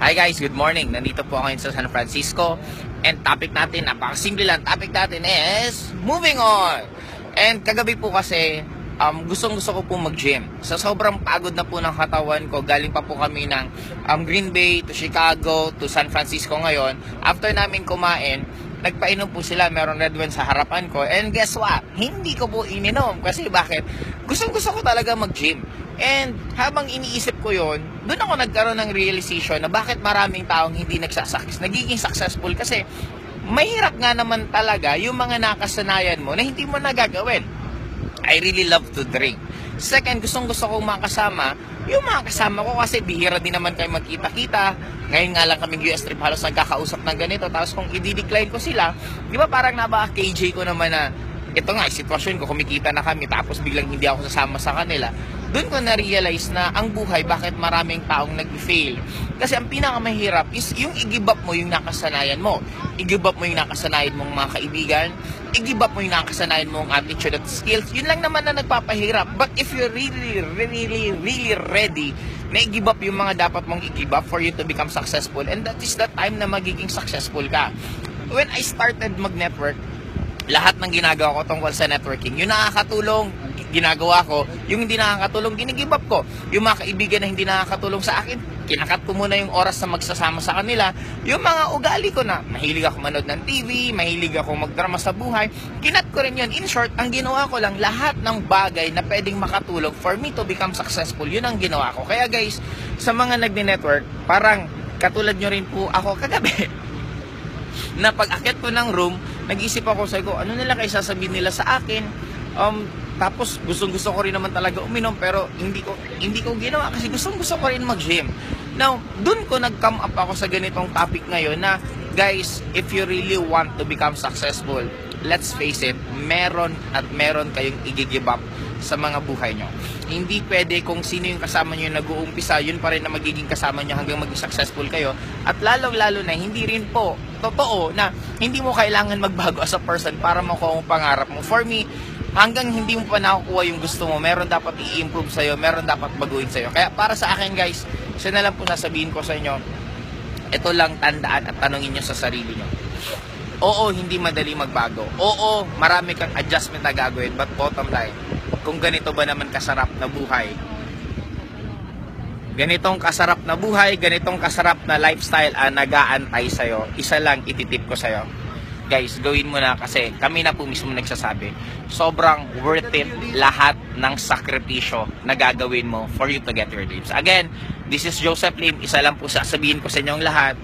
Hi guys, good morning. Nandito po ako ngayon sa San Francisco. And topic natin, napakasimple lang. Topic natin is moving on. And kagabi po kasi, gustong-gusto ko po mag-gym. So sobrang pagod na po ng katawan ko. Galing pa po kami ng Green Bay to Chicago to San Francisco ngayon. After namin kumain, nagpainom po sila. Meron red wine sa harapan ko. And guess what? Hindi ko po ininom. Kasi bakit? Gustong-gusto ko talaga mag-gym. And habang iniisip ko yon, doon ako nagkaroon ng realization na bakit maraming taong hindi nagiging successful kasi mahirap nga naman talaga yung mga nakasanayan mo na hindi mo nagagawin. I really love to drink. Second, gusto kong makasama yung mga kasama ko kasi bihira din naman kayo magkita-kita. Ngayon nga lang kaming US trip halos nagkakausap ng ganito. Tapos kung i-decline ko sila, di ba parang nabaka-KJ ko naman na ito nga, sitwasyon ko, kumikita na kami tapos biglang hindi ako sasama sa kanila. Doon ko na-realize na ang buhay, bakit maraming taong nag-fail. Kasi ang pinakamahirap is yung i-give up mo yung nakasanayan mo. I-give up mo yung nakasanayan mong mga kaibigan. I-give up mo yung nakasanayan mong attitude at skills. Yun lang naman na nagpapahirap. But if you're really ready na i-give up yung mga dapat mong i-give up for you to become successful, and that is the time na magiging successful ka. When I started mag-network, lahat ng ginagawa ko tungkol sa networking, yung nakakatulong, ginagawa ko. Yung hindi nakakatulong, ginigive up ko. Yung mga kaibigan na hindi nakakatulong sa akin, kinakat ko muna yung oras na magsasama sa kanila. Yung mga ugali ko na, mahilig ako manood ng TV, mahilig ako magdrama sa buhay, kinat ko rin yun. In short, ang ginawa ko lang, lahat ng bagay na pwedeng makatulong for me to become successful, yun ang ginawa ko. Kaya guys, sa mga nagdi-network, parang katulad nyo rin po ako kagabi, na pag akit ko ng room, nag-isip ako, sabi ko, ano nila kayo sasabihin nila sa akin? Tapos gusto ko rin naman talaga uminom, pero hindi ko ginawa kasi gusto ko rin mag-gym. Now, dun ko nag-come up ako sa ganitong topic ngayon na, guys, if you really want to become successful, let's face it, meron kayong i-give up sa mga buhay nyo. Hindi pwede kung sino yung kasama nyo yung nag-uumpisa, yun pa rin na magiging kasama nyo hanggang maging successful kayo. At lalong-lalo na, hindi rin po totoo na hindi mo kailangan magbago as a person para makuha ang pangarap mo. For me, hanggang hindi mo pa nakukuha yung gusto mo, meron dapat i-improve sa'yo, meron dapat baguhin sa'yo. Kaya para sa akin guys, isa na lang po sasabihin ko sa inyo, ito lang tandaan at tanongin nyo sa sarili nyo. Oo, hindi madali magbago. Oo, marami kang adjustment na gagawin. But bottom line, kung ganito ba naman kasarap na buhay, ganitong kasarap na buhay, ganitong kasarap na lifestyle ang nag-aantay sa'yo, isa lang ititip ko sa'yo. Guys, gawin mo na kasi kami na po mismo nagsasabi, sobrang worth it lahat ng sakripisyo na gagawin mo for you to get your dreams. Again, this is Joseph Lim. Isa lang po sasabihin ko sa inyong lahat,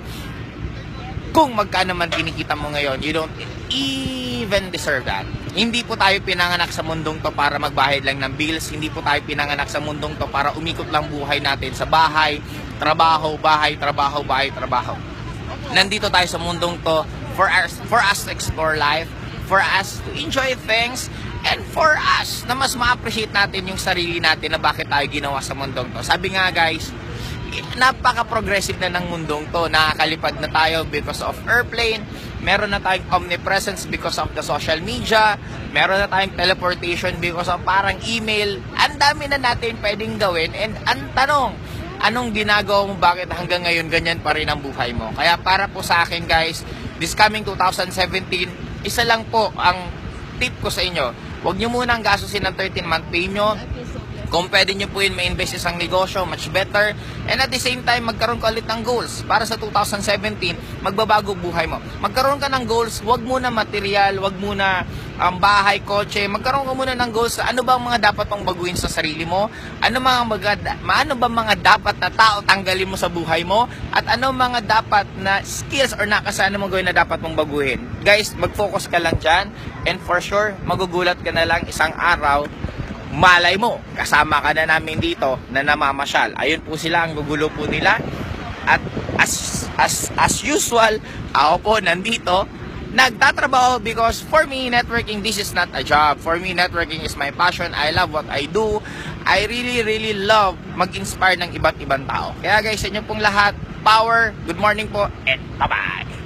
kung magkano man kinikita mo ngayon, you don't even deserve that. Hindi po tayo pinanganak sa mundong to para magbayad lang ng bills. Hindi po tayo pinanganak sa mundong to para umikot lang buhay natin sa bahay, trabaho, bahay, trabaho, bahay, trabaho. Nandito tayo sa mundong to for us to explore life, for us to enjoy things, and for us na mas ma-appreciate natin yung sarili natin na bakit tayo ginawa sa mundong to. Sabi nga guys, napaka-progressive na ng mundong to. Nakakalipad na tayo because of airplane. Meron na tayong omnipresence because of the social media. Meron na tayong teleportation because of parang email. Ang dami na natin pwedeng gawin. And ang tanong, anong ginagawa mo, bakit hanggang ngayon ganyan pa rin ang buhay mo? Kaya para po sa akin guys, this coming 2017, isa lang po ang tip ko sa inyo. Huwag nyo munang gastusin ng 13-month pay nyo. Kung pwede nyo po yun ma-invest isang negosyo, much better. And at the same time, magkaroon ka ulit ng goals. Para sa 2017, magbabago buhay mo. Magkaroon ka ng goals, wag muna material, wag muna bahay, kotse. Magkaroon ka muna ng goals. Ano ba ang mga dapat mong baguhin sa sarili mo? Ano ba mga dapat na tao tanggalin mo sa buhay mo? At ano mga dapat na skills or nakasana mo gawin na dapat mong baguhin? Guys, mag-focus ka lang dyan. And for sure, magugulat ka na lang isang araw, malay mo, kasama ka na namin dito na namamasyal. Ayun po sila, ang gugulo po nila. At as usual, ako po nandito, nagtatrabaho because for me, networking, this is not a job. For me, networking is my passion. I love what I do. I really love mag-inspire ng iba't ibang tao. Kaya guys, sa inyo pong lahat, power, good morning po, and bye-bye!